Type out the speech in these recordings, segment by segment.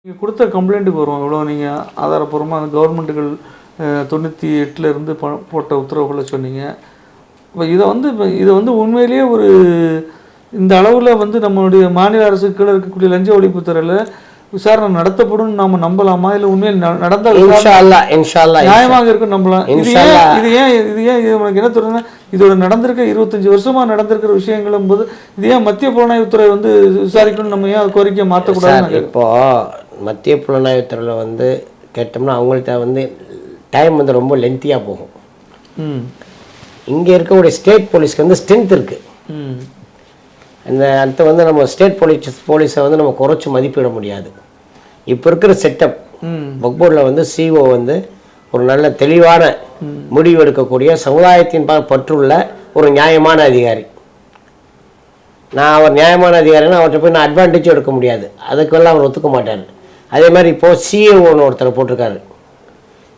நீங்கள் கொடுத்த கம்ப்ளைண்ட்டுக்கு வரும் இவ்வளோ நீங்கள் ஆதாரப்பூர்வமாக அந்த கவர்மெண்ட்டுகள் 98 போட்ட உத்தரவுகளை சொன்னீங்க. இப்போ இதை வந்து உண்மையிலேயே ஒரு இந்த அளவில் வந்து நம்மளுடைய மாநில அரசுக்கு கீழே இருக்கக்கூடிய லஞ்ச ஒழிப்புத்துறையில் விசாரணை நடத்தப்படும் நாம நம்பலாமா? இல்லை உண்மையில் நடந்தால் நியாயமாக இருக்கும் நம்பலாம்? இது ஏன் உனக்கு என்ன சொல்றதுன்னா, இதோட நடந்திருக்க 25 வருஷமா நடந்திருக்கிற விஷயங்களும் போது இது ஏன் மத்திய புலனாய்வுத்துறை வந்து விசாரிக்கணும்னு நம்ம ஏன் கோரிக்கை மாற்றக்கூடாது? இப்போ மத்திய புலனாய்வுத்துறையில் வந்து கேட்டோம்னா அவங்கள்ட்ட வந்து டைம் வந்து ரொம்ப லென்த்தியாக போகும். இங்கே இருக்கக்கூடிய ஸ்டேட் போலீஸ்க்கு வந்து ஸ்ட்ரென்த் இருக்குது. இந்த அடுத்து வந்து நம்ம ஸ்டேட் போலீஸை வந்து நம்ம குறைச்சி மதிப்பிட முடியாது. இப்போ இருக்கிற செட்டப் வக்போர்டில் வந்து சிஓ வந்து ஒரு நல்ல தெளிவான முடிவு எடுக்கக்கூடிய சமுதாயத்தின் பற்றுள்ள ஒரு நியாயமான அதிகாரி. நான் அவர் நியாயமான அதிகாரின்னா அவர்கிட்ட போய் நான் அட்வான்டேஜ் எடுக்க முடியாது, அதுக்கெல்லாம் அவர் ஒத்துக்க மாட்டார். அதே மாதிரி இப்போது சிஏஓன்னு ஒருத்தர் போட்டிருக்காரு,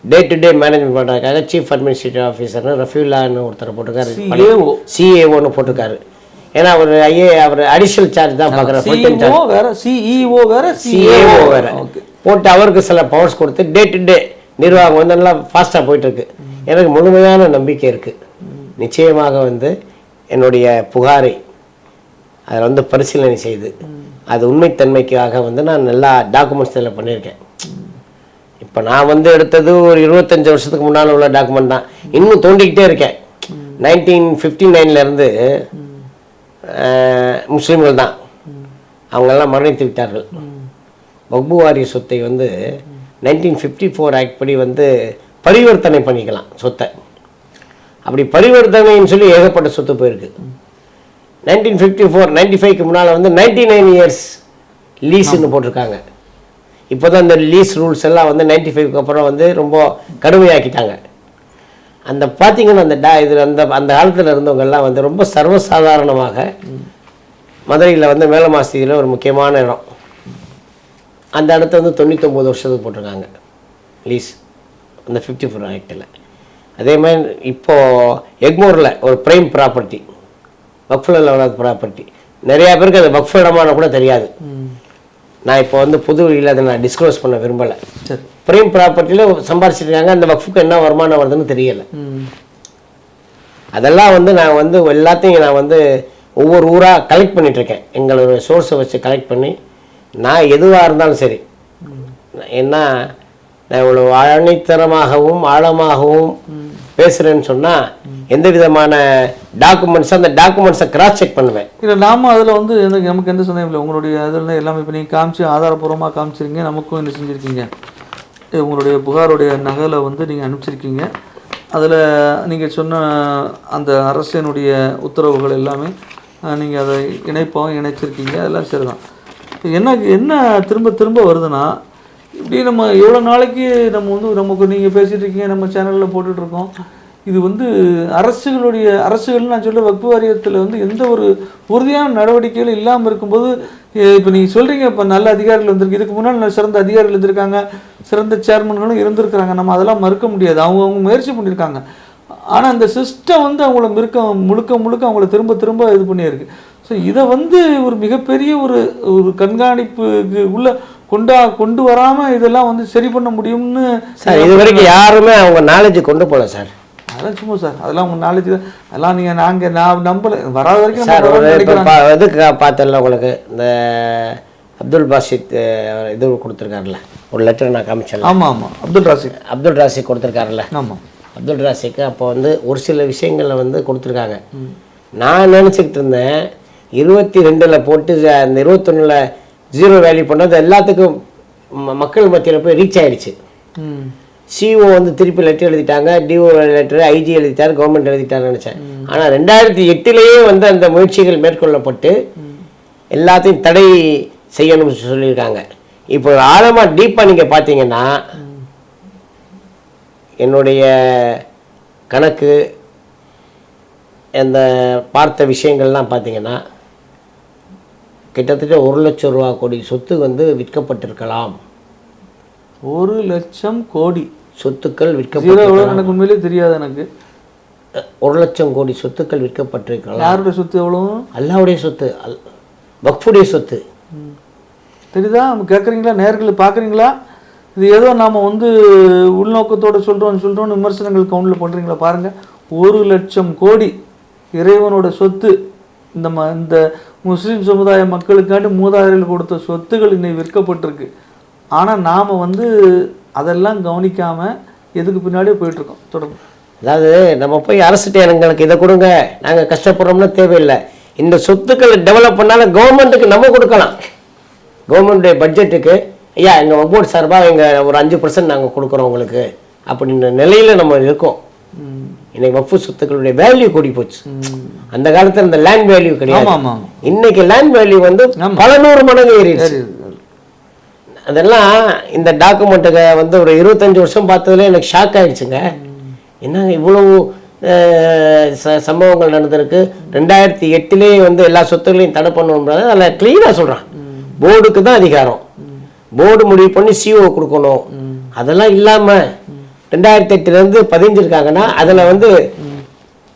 டே டு டே மேனேஜ்மெண்ட் பண்ணுறதுக்காக சீஃப் அட்மினிஸ்ட்ரேட்டிவ் ஆஃபீஸர்னு ரஃபீலான்னு ஒருத்தர் போட்டிருக்காரு, சிஏஓன்னு போட்டிருக்காரு. ஏன்னா அவர் அடிஷனல் சார்ஜ் தான் பார்க்குறாரு, சிஏஓ வேறு போட்டு அவருக்கு சில பவர்ஸ் கொடுத்து டே டு டே நிர்வாகம் வந்து நல்லா ஃபாஸ்ட்டாக போயிட்டுருக்கு. எனக்கு முழுமையான நம்பிக்கை இருக்குது. நிச்சயமாக வந்து என்னுடைய புகாரை அதில் வந்து பரிசீலனை செய்து அது உண்மைத்தன்மைக்காக வந்து நான் நல்லா டாக்குமெண்ட்ஸ் இதில் பண்ணியிருக்கேன். இப்போ நான் வந்து எடுத்தது ஒரு 25 வருஷத்துக்கு முன்னால் உள்ள டாக்குமெண்ட் தான், இன்னும் தோண்டிக்கிட்டே இருக்கேன். 1959 முஸ்லீம்கள் தான், அவங்கெல்லாம் மரணித்து விட்டார்கள். வக்பு வாரிய சொத்தை வந்து 1954 ஆக்ட் படி வந்து பரிவர்த்தனை பண்ணிக்கலாம் சொத்தை. அப்படி பரிவர்த்தனைன்னு சொல்லி ஏகப்பட்ட சொத்து போயிருக்கு. 1954 95க்கு முன்னால் வந்து 99 இயர்ஸ் லீஸ்ன்னு போட்டிருக்காங்க. இப்போ தான் இந்த லீஸ் ரூல்ஸ் எல்லாம் வந்து 95க்கு அப்புறம் வந்து ரொம்ப கடுமையாக்கிட்டாங்க. அந்த பார்த்தீங்கன்னா இதில் அந்த காலத்தில் இருந்தவங்கெல்லாம் வந்து ரொம்ப சர்வசாதாரணமாக மதுரையில் வந்து மேலமாசியில் ஒரு முக்கியமான இடம், அந்த இடத்த வந்து 99 வருஷத்துக்கு போட்டிருக்காங்க லீஸ் அந்த 54 ஆக்டில். அதே மாதிரி இப்போது எக்மோரில் ஒரு ப்ரைம் ப்ராப்பர்ட்டி, வக்ஃபில் லெவலாத ப்ராப்பர்ட்டி, நிறையா பேருக்கு அது வக்ஃப் இடமான கூட தெரியாது. நான் இப்போ வந்து புதுவெளியில் அதை நான் டிஸ்க்ளோஸ் பண்ண விரும்பலை. ப்ரைம் ப்ராப்பர்ட்டியில் சம்பாரிச்சிருக்காங்க, அந்த வக்ஃபுக்கு என்ன வருமானம் வருதுன்னு தெரியலை. அதெல்லாம் வந்து நான் வந்து எல்லாத்தையும் நான் வந்து ஒவ்வொரு ஊராக கலெக்ட் பண்ணிகிட்ருக்கேன். எங்களோட சோர்ஸை வச்சு கலெக்ட் பண்ணி நான் எதுவாக இருந்தாலும் சரி, ஏன்னா நான் இவ்வளோ ஆணித்தரமாகவும் ஆழமாகவும் பேசுகிறேன்னு சொன்னால் எந்த விதமான டாக்குமெண்ட்ஸோ அந்த டாக்குமெண்ட்ஸை கிராஸ் செக் பண்ணுவேன். இல்லை நாம அதில் வந்து நமக்கு எந்த சந்தேகம் இல்லை. உங்களுடைய அதில் எல்லாமே இப்போ நீங்கள் காமிச்சு ஆதாரப்பூர்வமாக காமிச்சிருக்கீங்க, நமக்கும் என்ன செஞ்சுருக்கீங்க, உங்களுடைய புகாருடைய நகலை வந்து நீங்கள் அனுப்பிச்சிருக்கீங்க. அதில் நீங்கள் சொன்ன அந்த அரசினுடைய உத்தரவுகள் எல்லாமே நீங்கள் அதை இணைச்சிருக்கீங்க, அதெல்லாம் சரிதான். என்ன திரும்ப திரும்ப வருதுன்னா, இப்படி நம்ம எவ்வளோ நாளைக்கு நம்ம வந்து நமக்கு நீங்கள் பேசிகிட்டு இருக்கீங்க, நம்ம சேனலில் போட்டுட்ருக்கோம். இது வந்து அரசுகள் நான் சொல்ல வக்ஃபு வாரியத்தில் வந்து எந்த ஒரு உறுதியான நடவடிக்கைகள் இல்லாமல் இருக்கும்போது, இப்போ நீங்கள் சொல்கிறீங்க இப்போ நல்ல அதிகாரிகள் வந்திருக்கு, இதுக்கு முன்னால் சிறந்த அதிகாரிகள் இருந்திருக்காங்க, சிறந்த சேர்மன்களும் இருந்திருக்கிறாங்க, நம்ம அதெல்லாம் மறுக்க முடியாது. அவங்க முயற்சி பண்ணியிருக்காங்க. ஆனால் அந்த சிஸ்டம் வந்து அவங்கள முழுக்க அவங்கள திரும்ப இது பண்ணியிருக்கு. ஸோ இதை வந்து ஒரு மிகப்பெரிய ஒரு கண்காணிப்புக்கு உள்ள கொண்டு வராமல் இதெல்லாம் வந்து சரி பண்ண முடியும்னு சார் இது வரைக்கும் யாருமே அவங்க நாலேஜ் கொண்டு போகல சார். அதெல்லாம் சும்மா சார், அதெல்லாம் உங்கள் நாலேஜ் தான், அதெல்லாம் நான் நம்பலை வராத வரைக்கும். இதுக்கு பார்த்தல உங்களுக்கு இந்த அப்துல் பாசித் இது கொடுத்துருக்காருல்ல ஒரு லெட்டர் நான் காமிச்சேன். ஆமாம் அப்துல் ராசிக் கொடுத்துருக்காருல்ல. ஆமாம், அப்துல் ராசிக்கு அப்போ வந்து ஒரு சில விஷயங்களில் வந்து கொடுத்துருக்காங்க. நான் நினச்சிக்கிட்டு இருந்தேன் 22 போட்டு அந்த 21 0 வேல்யூ பண்ணது எல்லாத்துக்கும் மக்கள் மத்தியில் போய் ரீச் ஆகிடுச்சு. சிஓ வந்து திருப்பி லெட்டர் எழுதிட்டாங்க, டிஓ லெட்டர், ஐஜி எழுதிட்டார், கவர்மெண்ட் எழுதிட்டாருன்னு நினச்சேன். ஆனால் 2008 வந்து அந்த முயற்சிகள் மேற்கொள்ளப்பட்டு எல்லாத்தையும் தடை செய்யணும்னு சொல்லியிருக்காங்க. இப்போ ஆழமாக டீப்பாக நீங்கள் பார்த்தீங்கன்னா என்னுடைய கணக்கு அந்த பார்த்த விஷயங்கள்லாம் பார்த்தீங்கன்னா கிட்டத்தட்ட 1 லட்சம் ரூபா கோடி சொத்து வந்து விற்கப்பட்டிருக்கலாம். 1 லட்சம் கோடி சொத்துக்கள் விற்கப்பட்டிருக்கலாம். எனக்கு உண்மையிலே தெரியாது. எனக்கு 1 லட்சம் கோடி சொத்துக்கள் விற்கப்பட்டிருக்கலாம். யாருடைய சொத்து? எவ்வளோ? அல்லாவுடைய சொத்து, வக்ஃபுடைய சொத்து. தெரியுதா? நம்ம கேட்குறீங்களா? நேர்களை பார்க்குறீங்களா? இது ஏதோ நாம் வந்து உள்நோக்கத்தோடு சொல்கிறோன்னு விமர்சனங்கள் கவுண்டில் பண்ணுறீங்களா? பாருங்கள், 1,00,000 கோடி இறைவனோட சொத்து, இந்த முஸ்லீம் சமுதாய மக்களுக்காண்டி மூதாதையர்கள் கொடுத்த சொத்துகள் இன்னைக்கு விற்கப்பட்டிருக்கு. ஆனால் நாம் வந்து அதெல்லாம் கவனிக்காமல் எதுக்கு பின்னாடியே போயிட்டுருக்கோம். தொடர்ந்து அதாவது நம்ம போய் அரசுகிட்ட எங்களுக்கு இதை கொடுங்க, நாங்கள் கஷ்டப்படுறோம்னா தேவையில்லை. இந்த சொத்துக்களை டெவலப் பண்ணாலும் கவர்மெண்ட்டுக்கு நம்ம கொடுக்கலாம். கவர்மெண்ட்டுடைய பட்ஜெட்டுக்கு ஐயா எங்கள் வக்போர்டு சார்பாக எங்கள் ஒரு 5% நாங்கள் கொடுக்குறோம் உங்களுக்கு அப்படின்ற நிலையில் நம்ம இருக்கோம். இன்னைக்கு வக்ஃபு சொத்துக்களுடைய வேல்யூ கூடி போச்சு. அந்த காலத்தில் இந்த லேண்ட் வேல்யூ கிடையாது. இன்னைக்கு லேண்ட் வேல்யூ வந்து பல 100 மடங்கு ஏறிடுச்சு. அதெல்லாம் இந்த டாக்குமெண்ட்டுக்கு வந்து ஒரு 25 வருஷம் பார்த்ததுல எனக்கு ஷாக் ஆயிடுச்சுங்க. என்னங்க இவ்வளவு சம்பவங்கள் நடந்திருக்கு. 2008 வந்து எல்லா சொத்துக்களையும் தடை பண்ணணும்ன்றது அதில் கிளீனாக சொல்கிறான். போர்டுக்கு தான் அதிகாரம், போர்டு முடிவு பண்ணி சிஓ கொடுக்கணும். அதெல்லாம் இல்லாமல் 2008 பதிஞ்சிருக்காங்கன்னா அதில் வந்து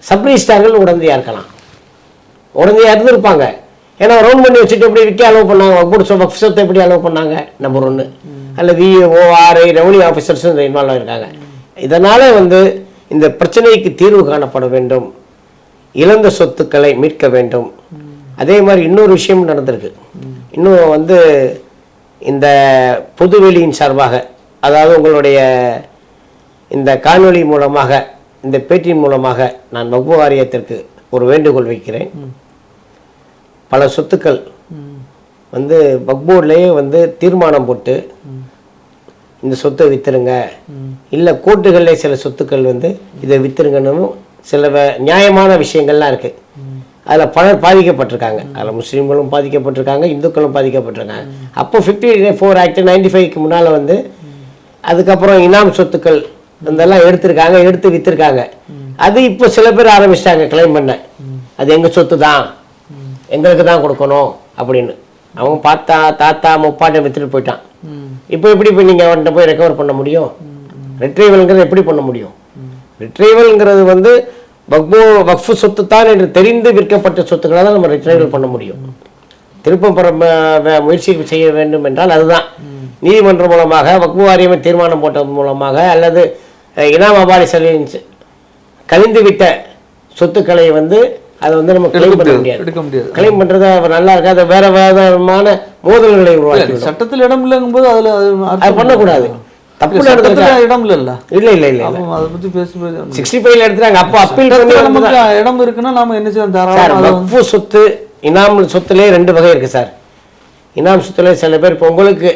சப்ரிஜிஸ்டார்கள் உடனடியாக இருக்கலாம், உடனடியாக இருந்திருப்பாங்க. ஏன்னா ரவுண்ட் பண்ணி வச்சுட்டு எப்படி விற்க அலோவ் பண்ணாங்க, வக்ஃப் சொத்தை எப்படி அலோவ் பண்ணாங்க? நம்பர் 1. அல்லது VAO RI revenue officers involve ஆகிருக்காங்க. இதனால் வந்து இந்த பிரச்சனைக்கு தீர்வு காணப்பட வேண்டும், இழந்த சொத்துக்களை மீட்க வேண்டும். அதே மாதிரி இன்னொரு விஷயம் நடந்திருக்கு. இன்னும் வந்து இந்த பொதுவெளியின் சார்பாக, அதாவது உங்களுடைய இந்த காணொளி மூலமாக, இந்த பேட்டியின் மூலமாக நான் வக்ஃபு வாரியத்திற்கு ஒரு வேண்டுகோள் வைக்கிறேன். பல சொத்துக்கள் வந்து வக்ஃப் போர்ட்லேயே வந்து தீர்மானம் போட்டு இந்த சொத்தை விற்றுருங்க, இல்லை கோர்ட்டுகளிலே சில சொத்துக்கள் வந்து இதை விற்றுருங்கன்னு சில நியாயமான விஷயங்கள்லாம் இருக்குது. அதில் பலர் பாதிக்கப்பட்டிருக்காங்க. அதில் முஸ்லீம்களும் பாதிக்கப்பட்டிருக்காங்க, இந்துக்களும் பாதிக்கப்பட்டிருக்காங்க. அப்போ 54 ஆக்ட் 95க்கு முன்னால் வந்து அதுக்கப்புறம் இனாம் சொத்துக்கள் இதெல்லாம் எடுத்து விற்றுருக்காங்க. அது இப்போ சில பேர் ஆரம்பிச்சிட்டாங்க கிளைம் பண்ண, அது எங்கள் சொத்து தான், எங்களுக்கு தான் கொடுக்கணும் அப்படின்னு. அவங்க தாத்தா முப்பாட்டை விற்றுட்டு போயிட்டான். இப்போ எப்படி போய் நீங்கள் அவன்கிட்ட போய் ரெக்கவர் பண்ண முடியும்? ரிட்ரைவல்ங்கிறது எப்படி பண்ண முடியும்? ரிட்ரைவல்ங்கிறது வந்து வக்ஃபு சொத்து தான் என்று தெரிந்து விற்கப்பட்ட சொத்துக்களை தான் நம்ம ரிட்ரைவல் பண்ண முடியும். திருப்பம் பெற முயற்சி செய்ய வேண்டும் என்றால் அதுதான் நீதிமன்றம் மூலமாக, வக்ஃபு வாரியம் தீர்மானம் போட்டது மூலமாக, அல்லது இனாம் அபாரி சலுகை கழிந்து விட்ட சொத்துக்களை வந்து அதை வந்து நம்ம கிளைம் பண்ண முடியாது. கிளைம் பண்றது நல்லா இருக்கு, அதை வேற விதமான மோதல்களை உருவாக்கி சட்டத்தில் இடம் இல்லைங்கும்போது அது பண்ணக்கூடாது. தப்பு இடம் இல்ல. 65 எடுத்துறாங்க. அப்போ அப்பீல் இடம் இருக்குன்னா நாம என்ன செய்யலாம்? வக்ஃபு சொத்து இனாம் சொத்துலேயே 2 வகை இருக்கு சார். இனாம் சொத்துல சில பேர் இப்போ உங்களுக்கு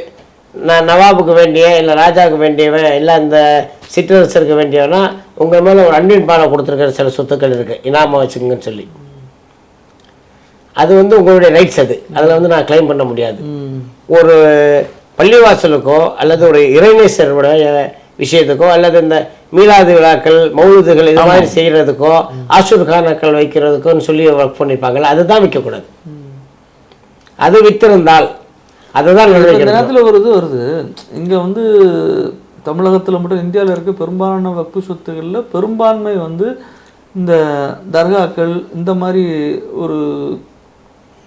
நான் நவாபுக்கு வேண்டிய, இல்லை ராஜாவுக்கு வேண்டியவன், இல்லை இந்த சிற்றரசருக்கு வேண்டியவனா உங்கள் மேலே ஒரு அன்பின் பானை கொடுத்துருக்கிற சில சொத்துக்கள் இருக்குது, இனாமா வச்சுக்கோங்கன்னு சொல்லி. அது வந்து உங்களுடைய ரைட்ஸ். அதில் வந்து நான் கிளைம் பண்ண முடியாது. ஒரு பள்ளிவாசலுக்கோ அல்லது ஒரு இறைநேசருடைய விஷயத்துக்கோ அல்லது இந்த மீலாது விழாக்கள், மௌலுதுகள் இது மாதிரி செய்கிறதுக்கோ, ஆசூர் கானாக்கள் வைக்கிறதுக்கோன்னு சொல்லி ஒர்க் பண்ணியிருப்பாங்கல்ல, அதுதான் விற்கக்கூடாது. அது விற்றிருந்தால் அதுதான் நேரத்தில் வருது. இங்கே வந்து தமிழகத்தில் மட்டும் இந்தியாவில் இருக்க பெரும்பாலான வக்ஃபு சொத்துக்களில் பெரும்பான்மை வந்து இந்த தர்காக்கள் இந்த மாதிரி ஒரு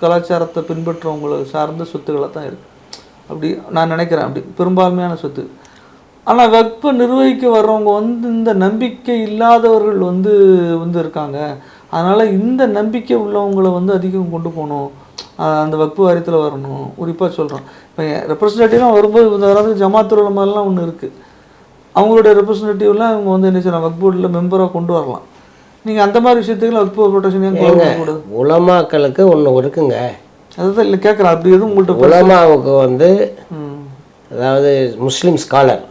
கலாச்சாரத்தை பின்பற்றவங்களை சார்ந்த சொத்துக்களை தான் இருக்குது. அப்படி நான் நினைக்கிறேன். அப்படி பெரும்பான்மையான சொத்து. ஆனால் வக்ஃபை நிர்வகிக்க வர்றவங்க வந்து இந்த நம்பிக்கை இல்லாதவர்கள் வந்து இருக்காங்க. அதனால் இந்த நம்பிக்கை உள்ளவங்களை வந்து அதிகம் கொண்டு போகணும், அந்த வக்ஃபு வாரியத்தில் வரணும். குறிப்பாக சொல்கிறோம், இப்போ ரெப்ரஸன்டேட்டிவ்லாம் வரும்போது இந்த காலத்தில் ஜமாத்துல் உலமாலாம் ஒன்று இருக்குது. அவங்களுடைய ரெப்ரஸன்டேட்டிவ்லாம் இவங்க வந்து என்ன செய்யலாம், வக்ஃப் போர்டில் மெம்பராக கொண்டு வரலாம். நீங்கள் அந்த மாதிரி விஷயத்துக்கு வக்ஃபு ப்ரொடெக்ஷன் ஏன் கூடாது? உலமாக்களுக்கு ஒன்று இருக்குங்க. அதுதான் இல்லை கேட்குறேன். அப்படி எதுவும் உங்கள்கிட்ட உலமாவுக்கு வந்து அதாவது முஸ்லீம் ஸ்காலர்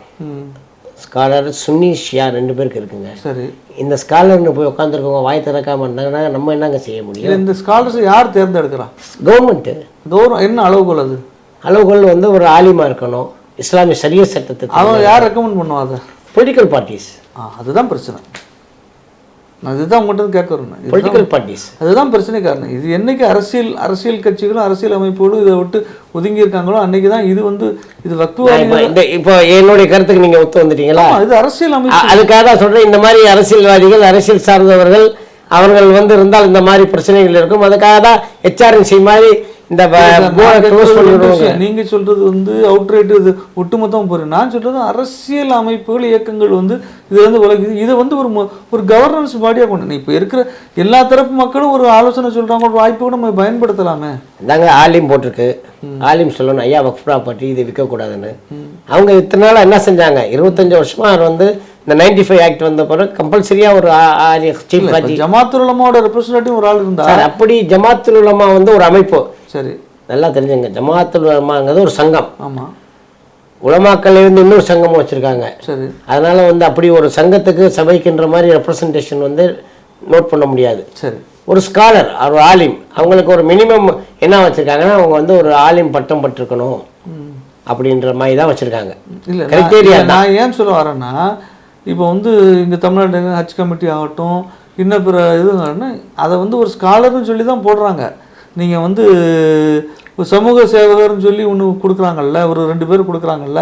சுன்னி ஷியா 2 பேருக்கு இருக்குங்க. சரி, இந்த ஸ்காலர்னு போய் உட்காந்துருக்கவங்க வாய் திறக்காம இருந்தாங்கன்னா நம்ம என்னங்க செய்ய முடியும்? இந்த ஸ்காலர்ஸ் யார் தேர்ந்தெடுக்கிறா? கவர்மெண்ட்டு. என்ன அளவுகோல்? அது அளவுகோல் வந்து ஒரு ஆலிமா இருக்கணும், இஸ்லாமிய சரிய சட்டத்துக்கு. அவங்க யார் ரெக்கமெண்ட் பண்ணுவா? அதை பொலிட்டிக்கல் பார்ட்டிஸ். அதுதான் பிரச்சனை. அதுதான் உங்கள்கிட்ட கேட்கறேன். பொலிட்டிக்கல் பார்ட்டிஸ் அதுதான் பிரச்சனை காரணம். இது என்னைக்கு அரசியல் கட்சிகளும் அரசியல் அமைப்புகளும் இதை விட்டு ஒதுங்கி இருக்காங்களோ அன்னைக்கு தான் இது வந்து இது வக்ஃபு வாரியம். இப்போ என்னுடைய கருத்துக்கு நீங்க ஒத்து வந்துட்டீங்களா? இது அரசியல் அமைப்பு. அதுக்காக தான் சொல்றேன், இந்த மாதிரி அரசியல்வாதிகள், அரசியல் சார்ந்தவர்கள் அவர்கள் வந்து இருந்தால் இந்த மாதிரி பிரச்சனைகள் இருக்கும். அதுக்காக தான் HRNC மாதிரி இந்த போரை க்ளோஸ் பண்ணிடுவாங்க. நீங்க சொல்றது வந்து அவுட்ரைட் இது ஒட்டுமொத்தம் போறேன். நான் சொல்றது அரசியல் அமைப்புகள் இயக்கங்கள் வந்து இது வந்து உலக இதை வந்து ஒரு கவர்னன்ஸ் பாடியாக கொண்டு இப்போ இருக்கிற எல்லா தரப்பு மக்களும் ஒரு ஆலோசனை சொல்றாங்க, ஒரு வாய்ப்பு கூட நம்ம பயன்படுத்தலாமே. அதாங்க ஆலிம் போட்டிருக்கு. ஆலிம் சொல்லணும் ஐயா வக்ஃப் ப்ராப்பர்ட்டி இது விற்கக்கூடாதுன்னு. அவங்க இத்தனை நாள் என்ன செஞ்சாங்க, 25 வருஷமா வந்து இந்த 95 ஆக்ட் வந்த பிறகு கம்பல்சரியா ஒரு சீஃப் காஜி ஜமாத்துல் உலமாவோட ரெப்ரசன்டேட்டிவ் ஒரு ஆள் இருந்தா. அப்படி ஜமாத்துல் உலமா வந்து ஒரு அமைப்பு, சரி நல்லா தெரிஞ்சுங்க. ஜமாத்துல் உலமாங்கிறது ஒரு சங்கம். ஆமா, உலமாக்கள் இருந்து இன்னொரு சங்கமும் வச்சிருக்காங்க. சரி, அதனால வந்து அப்படி ஒரு சங்கத்துக்கு சபைக்குன்ற மாதிரி ரெப்ரசன்டேஷன் வந்து நோட் பண்ண முடியாது. சரி, ஒரு ஸ்காலர் ஒரு ஆலிம் அவங்களுக்கு ஒரு மினிமம் என்ன வச்சிருக்காங்கன்னா அவங்க வந்து ஒரு ஆலிம் பட்டம் பட்டிருக்கணும் அப்படின்ற மாதிரி தான் வச்சிருக்காங்க. இல்லை கிரைட்டீரியா. நான் ஏன் சொல்ல வரேன்னா இப்போ வந்து இங்கே தமிழ்நாடு ஹஜ் கமிட்டி ஆகட்டும் இன்னும் பிற இதுங்கன்னா அதை வந்து ஒரு ஸ்காலர்னு சொல்லி தான் போடுறாங்க. நீங்கள் வந்து ஒரு சமூக சேவகர்னு சொல்லி ஒன்று கொடுக்குறாங்கல்ல, ஒரு 2 பேர் கொடுக்குறாங்கல்ல,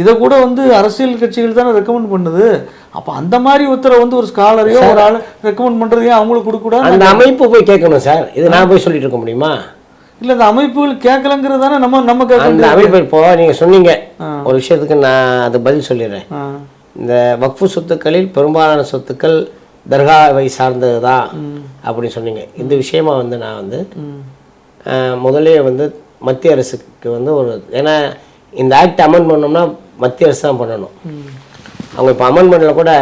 இதை கூட வந்து அரசியல் கட்சிகள் தானே ரெக்கமெண்ட் பண்ணுது. அப்போ அந்த மாதிரி ஒருத்தரை வந்து ஒரு ஸ்காலரையோ ஒரு ஆள் ரெக்கமெண்ட் பண்ணுறது ஏன் அவங்களுக்கு கொடுக்கூடாது? அந்த அமைப்பு போய் கேட்கணும் சார். இது நான் போய் சொல்லிட்டு இருக்க முடியுமா? இல்லை, அந்த அமைப்புகள் கேட்கலங்கிறது தானே நம்ம கேட்க. அந்த அமைப்பு இப்போ நீங்கள் சொன்னீங்க ஒரு விஷயத்துக்கு நான் அது பதில் சொல்லிடுறேன். இந்த வக்ஃபு சொத்துக்களில் பெரும்பாலான சொத்துக்கள் தர்காவை சார்ந்தது தான் அப்படின்னு சொன்னீங்க. இந்த விஷயமா வந்து நான் வந்து முதலே வந்து மத்திய அரசுக்கு வந்து ஒரு, ஏன்னா இந்த ஆக்ட் அமெண்ட் பண்ணோம்னா மத்திய அரசு தான் பண்ணணும். அவங்க இப்போ அமெண்ட்மெண்ட்டில் கூட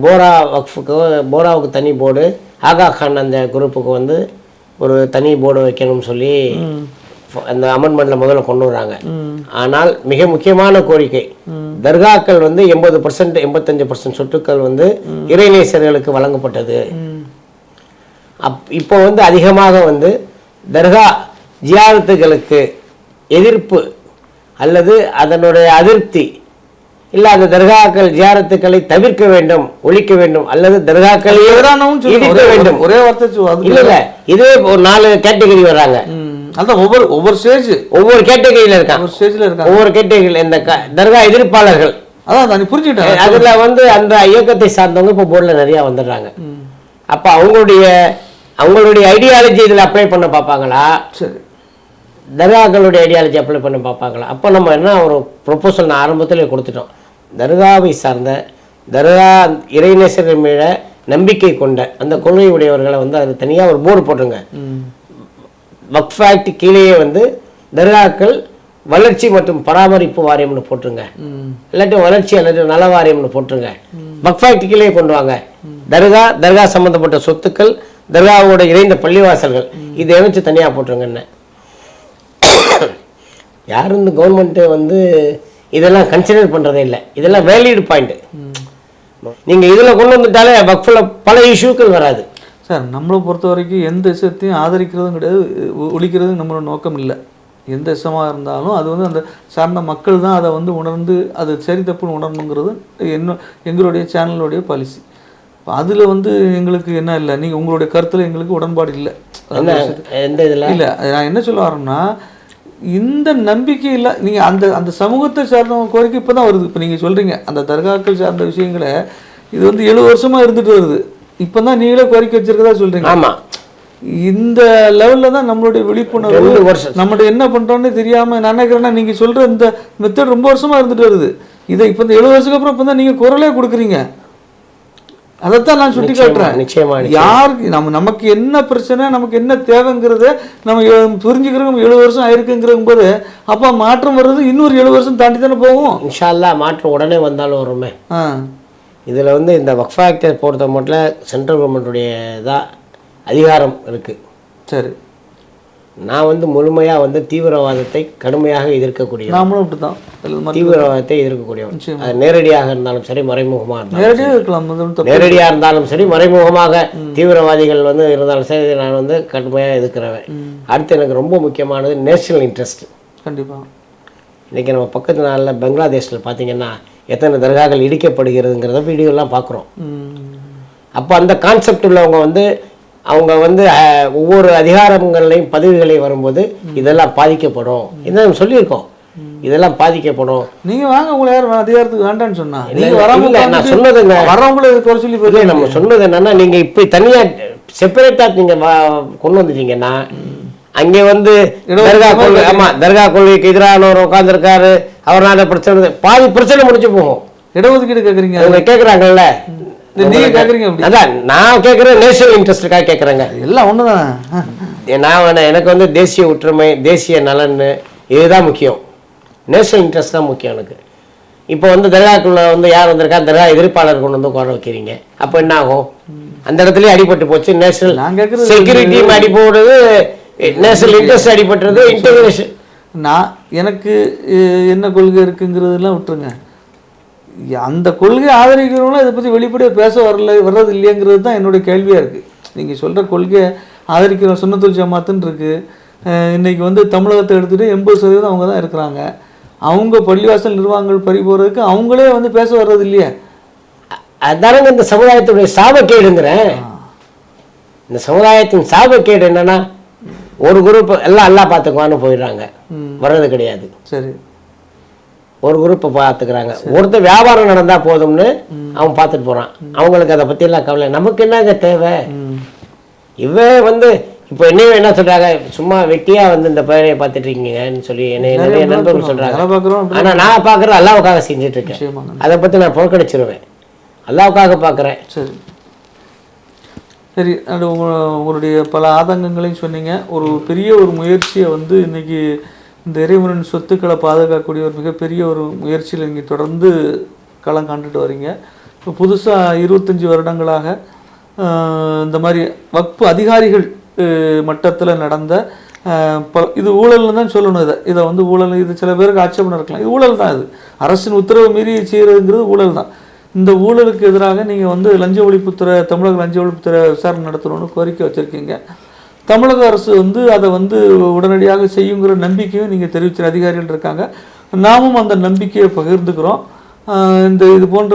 போரா போராவுக்கு தனி போர்டு, ஆகா கான் அந்த குரூப்புக்கு வந்து ஒரு தனி போர்டு வைக்கணும்னு சொல்லி அந்த அமெண்ட்மெண்ட்டில் முதல்ல கொண்டு வராங்க. ஆனால் மிக முக்கியமான கோரிக்கை, தர்காக்கள் வந்து 80% 85% சொத்துக்கள் வந்து இறைநேசர்களுக்கு வழங்கப்பட்டது. இப்போ வந்து அதிகமாக வந்து தர்கா ஜியாரத்துகளுக்கு எதிர்ப்பு அல்லது அதனுடைய அதிருப்தி இல்லை, அந்த தர்காக்கள் ஜியாரத்துக்களை தவிர்க்க வேண்டும், ஒழிக்க வேண்டும், அல்லது தர்காக்களை இடிக்க வேண்டும். ஒரே வார்த்தை இல்ல இல்ல, இதே ஒரு 4 கேட்டகரி வர்றாங்க. அதான் ஒவ்வொரு ஸ்டேஜ் ஒவ்வொரு கேட்டகரியில இருக்காங்க. ஒவ்வொரு ஸ்டேஜ்ல இருக்காங்க. ஒவ்வொரு கேட்டகரியில் இந்த தர்கா எதிர்ப்பாளர்கள், அதான் நீ புரிஞ்சுக்கிட்டேன். அதுல வந்து அந்த இயக்கத்தை சார்ந்தவங்க இப்போ போர்டில் நிறைய வந்துடுறாங்க. அப்ப அவங்களுடைய ஐடியாலஜி இதில் அப்ளை பண்ண பார்ப்பாங்களா, சரி, தர்காக்களுடைய ஐடியாலஜி அப்ளை பண்ண பார்ப்பாங்களா? அப்போ நம்ம என்ன ஒரு ப்ரொபோசல் நான் ஆரம்பத்தில் கொடுத்துட்டோம். தர்காவை சார்ந்த தர்கா இறைநேசர்கள் மேல நம்பிக்கை கொண்ட அந்த கொள்கை உடையவர்களை வந்து அது தனியாக ஒரு போர்டு போட்டுருங்க. வக்ஃப் ஆக்ட் கீழேயே வந்து தர்காக்கள் வளர்ச்சி மற்றும் பராமரிப்பு வாரியம்னு போட்டுருங்க, இல்லாட்டி வளர்ச்சி அல்லது நல வாரியம்னு போட்டுருங்க. வக்ஃப் ஆக்ட் கீழே கொண்டு வாங்க. தர்கா சம்பந்தப்பட்ட சொத்துக்கள், தர்காவோட இணைந்த பள்ளிவாசல்கள் இதை இணைச்சு தனியாக போட்டுருங்கன்னு. யாரும் இந்த கவர்மெண்ட்டு வந்து இதெல்லாம் கன்சிடர் பண்ணுறதே இல்லை. இதெல்லாம் வேலிட் பாயிண்ட். நீங்கள் இதில் கொண்டு வந்துட்டாலே வக்ஃபில் பல இஷ்யூக்கள் வராது சார். நம்மளை பொறுத்த வரைக்கும் எந்த விஷயத்தையும் ஆதரிக்கிறதும் கிடையாது, ஒழிக்கிறதும் நம்மளோட நோக்கம் இல்லை. எந்த விஷயமாக இருந்தாலும் அது வந்து அந்த சார்ந்த மக்கள் தான் அதை வந்து உணர்ந்து அது சரி தப்புன்னு உணரணுங்கிறது எங்களுடைய சேனலுடைய பாலிசி. அதில் வந்து எங்களுக்கு என்ன இல்லை, நீங்கள் உங்களுடைய கருத்தில் எங்களுக்கு உடன்பாடு இல்லை. எந்த இதில் இல்லை, நான் என்ன சொல்ல வரேன்னா இந்த நம்பிக்கை இல்லை. நீங்கள் அந்த சமூகத்தை சார்ந்தவங்க கோரிக்கை இப்போ தான் வருது. இப்போ நீங்கள் சொல்கிறீங்க அந்த தர்காக்கள் சார்ந்த விஷயங்களை இது வந்து 70 வருஷமாக இருந்துட்டு வருது. இப்போ தான் நீங்களே கோரிக்கை வச்சிருக்கதா சொல்கிறீங்க. ஆமாம், இந்த லெவலில் தான் நம்மளுடைய விழிப்புணர்வு, நம்மகிட்ட என்ன பண்ணுறோன்னு தெரியாமல் நான் நினைக்கிறேன்னா நீங்கள் சொல்கிற இந்த மெத்தட் ரொம்ப வருஷமாக இருந்துட்டு வருது. இதை இப்போ இந்த 70 வருஷத்துக்கு அப்புறம் இப்போ தான் நீங்கள் குரலே கொடுக்குறீங்க. அதைத்தான் நான் சுட்டி காட்டுறேன். நிச்சயமா யாருக்கு நமக்கு என்ன பிரச்சனை, நமக்கு என்ன தேவைங்கிறத நம்ம புரிஞ்சுக்கிறோம். 70 வருஷம் ஆயிருக்குங்கிற போது அப்போ மாற்றம் வர்றது இன்னொரு 70 வருஷம் தாண்டி தானே போகும். இன்ஷா அல்லாஹ் மாற்றம் உடனே வந்தாலும் வருமே. இதில் வந்து இந்த வக்ஃப் ஆக்டை பொறுத்த மட்டும் சென்ட்ரல் கவர்மெண்ட்டுடைய தான் அதிகாரம் இருக்குது. சரி, நான் வந்து முழுமையாக வந்து தீவிரவாதத்தை கடுமையாக எதிர்க்கக்கூடிய, நாமளும் அப்படி தான் தீவிரவாதத்தை எதிர்க்கக்கூடியவன். அது நேரடியாக இருந்தாலும் சரி, மறைமுகமாக இருந்தாலும் நேரடியாக இருந்தாலும் சரி, மறைமுகமாக தீவிரவாதிகள் வந்து இருந்தாலும் சரி, நான் வந்து கடுமையாக எதிர்க்கிறவன். அடுத்து எனக்கு ரொம்ப முக்கியமானது நேஷனல் இன்ட்ரெஸ்ட். கண்டிப்பாக இன்றைக்கி நம்ம பக்கத்து நாளில் பங்களாதேஷில் பார்த்தீங்கன்னா எத்தனை தர்காக்கள் இடிக்கப்படுகிறதுங்கிறத வீடியோலாம் பார்க்குறோம். அப்போ அந்த கான்செப்ட் உள்ளவங்க வந்து அவங்க வந்து ஒவ்வொரு அதிகாரங்களையும் பதவிகளையும் வரும்போது இதெல்லாம் பாதிக்கப்படும். இதை நம்ம சொல்லியிருக்கோம், இதெல்லாம் பாதிக்கப்படும். நீங்கள் வாங்க, உங்களை யாரும் அதிகாரத்துக்கு வேண்டான்னு சொன்னா நீங்கள் வரவங்க, நான் சொன்னதுங்க வரவங்களே குறை சொல்லி போய் நம்ம சொன்னது என்னன்னா, நீங்கள் இப்போ தனியாக செப்பரேட்டாக நீங்கள் கொண்டு வந்துட்டீங்கன்னா அங்கே வந்து தர்கா கொள்கை, ஆமா தர்கா கொள்கைக்கு எதிரானவர் உட்காந்துருக்காரு, அவரால் பிரச்சனை பாதி பிரச்சனை முடிச்சு போகும். இடஒதுக்கீடு கேட்குறீங்க, அவங்க கேட்குறாங்கல்ல, நீங்க கேட்குறீங்க. அதான் நான் கேட்குறேன், நேஷனல் இன்ட்ரெஸ்ட்டுக்காக கேட்குறேங்க. எல்லாம் ஒன்று தான். நான் எனக்கு வந்து தேசிய ஒற்றுமை, தேசிய நலன் இதுதான் முக்கியம், நேஷனல் இன்ட்ரெஸ்ட் தான் முக்கியம் எனக்கு. இப்போ வந்து தர்காக்குள்ள வந்து யார் வந்திருக்கா, தர்கா எதிர்ப்பாளர் கொண்டு வந்து உட்கார வைக்கிறீங்க, அப்போ என்ன ஆகும்? அந்த இடத்துலயே அடிபட்டு போச்சு. நேஷனல் செக்யூரிட்டி அடிபடுறது, நேஷனல் இன்ட்ரெஸ்ட் அடிபட்டுறது, இன்டெகிரேஷன். நான் எனக்கு என்ன கொள்கை இருக்குங்கிறதெல்லாம் விட்டுருங்க, அந்த கொள்கை ஆதரிக்கிறவங்களும் இதை பற்றி வெளிப்படையாக பேச வர்றது இல்லைங்கிறது தான் என்னுடைய கேள்வியாக இருக்குது. நீங்கள் சொல்கிற கொள்கையை ஆதரிக்கிற சுன்னத்துல் ஜமாத்துன்னு இருக்குது, இன்றைக்கி வந்து தமிழகத்தை எடுத்துகிட்டு 80% அவங்க தான் இருக்கிறாங்க. அவங்க பள்ளிவாசல் நிர்வாகங்கள் பறி போகிறதுக்கு அவங்களே வந்து பேச வர்றது இல்லையா? அதானங்க இந்த சமுதாயத்துடைய சாபக்கேடுங்கிறேன். இந்த சமுதாயத்தின் சாபக்கேடு என்னன்னா, ஒரு குரூப் எல்லாம் அல்லா பார்த்துக்குவான்னு போயிடுறாங்க, வர்றது கிடையாது. சரி, ஒரு குரூப்பை பார்த்துக்கிறாங்க. ஒருத்தர் வியாபாரம் நடந்தா போதும்னு அவன் பார்த்துட்டு போறான், அவங்களுக்கு அதை பத்தி எல்லாம் கவலை. நமக்கு என்னங்க தேவை? இவன் வந்து இப்போ என்ன சொல்றாங்க, சும்மா வெட்டியா வந்து இந்த பேரையை பார்த்துட்டு இருக்கீங்கன்னு சொல்லி நிறைய நண்பர்கள் சொல்றாங்க. ஆனா நான் பார்க்கறது அல்லாவுக்காக செஞ்சுட்டு இருக்கேன், அதை பத்தி நான் புறக்கணிச்சிருவேன், அல்லாவுக்காக பார்க்குறேன். சரி சரி, அது உங்களுடைய பல ஆதங்கங்களையும் சொன்னீங்க. ஒரு பெரிய ஒரு முயற்சியை வந்து இன்னைக்கு இந்த இறைவனின் சொத்துக்களை பாதுகாக்கக்கூடிய ஒரு மிகப்பெரிய ஒரு முயற்சியில் நீங்கள் தொடர்ந்து களம் காண்டுட்டு வரீங்க. இப்போ புதுசாக 25 வருடங்களாக இந்த மாதிரி வக்ஃபு அதிகாரிகள் மட்டத்தில் நடந்த இது ஊழல்னு தான் சொல்லணும். இதை வந்து ஊழல், இது சில பேருக்கு ஆட்சேபணம் இருக்கலாம், இது ஊழல் தான். இது அரசின் உத்தரவு மீறி செய்கிறதுங்கிறது ஊழல் தான். இந்த ஊழலுக்கு எதிராக நீங்கள் வந்து லஞ்ச ஒழிப்புத்துறை, தமிழக லஞ்ச ஒழிப்புத்துறை விசாரணை நடத்தணும்னு கோரிக்கை வச்சுருக்கீங்க. தமிழக அரசு வந்து அதை வந்து உடனடியாக செய்யுங்கிற நம்பிக்கையும் நீங்கள் தெரிவித்த அதிகாரிகள் இருக்காங்க. நாமும் அந்த நம்பிக்கையை பகிர்ந்துக்கிறோம். இது போன்ற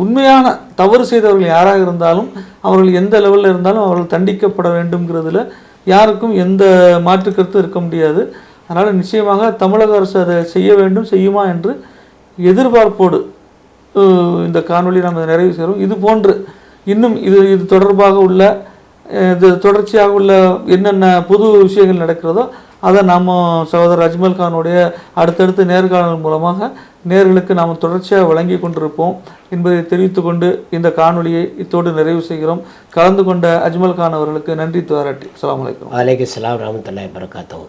உண்மையான தவறு செய்தவர்கள் யாராக இருந்தாலும், அவர்கள் எந்த லெவலில் இருந்தாலும் அவர்கள் தண்டிக்கப்பட வேண்டும்ங்கிறதுல யாருக்கும் எந்த மாற்று கருத்தும் இருக்க முடியாது. அதனால் நிச்சயமாக தமிழக அரசு அதை செய்ய வேண்டும், செய்யுமா என்று எதிர்பார்ப்போடு இந்த காணொலி நாம் நிறைவு செய்கிறோம். இது போன்று இன்னும் இது தொடர்பாக உள்ள இது தொடர்ச்சியாக உள்ள என்னென்ன புது விஷயங்கள் நடக்கிறதோ அதை நாம் சகோதரர் அஜ்மல் கானுடைய அடுத்தடுத்த நேர்காணல் மூலமாக நேர்களுக்கு நாம் தொடர்ச்சியாக வழங்கி கொண்டிருப்போம் என்பதை தெரிவித்து கொண்டு இந்த காணொலியை இத்தோடு நிறைவு செய்கிறோம். கலந்து கொண்ட அஜ்மல் கான் அவர்களுக்கு நன்றி பாராட்டி. அஸ்ஸலாமு அலைக்கும். வலைக்கும் ஸலாம் வரஹ்மத்துல்லாஹி வபரகாத்துஹு.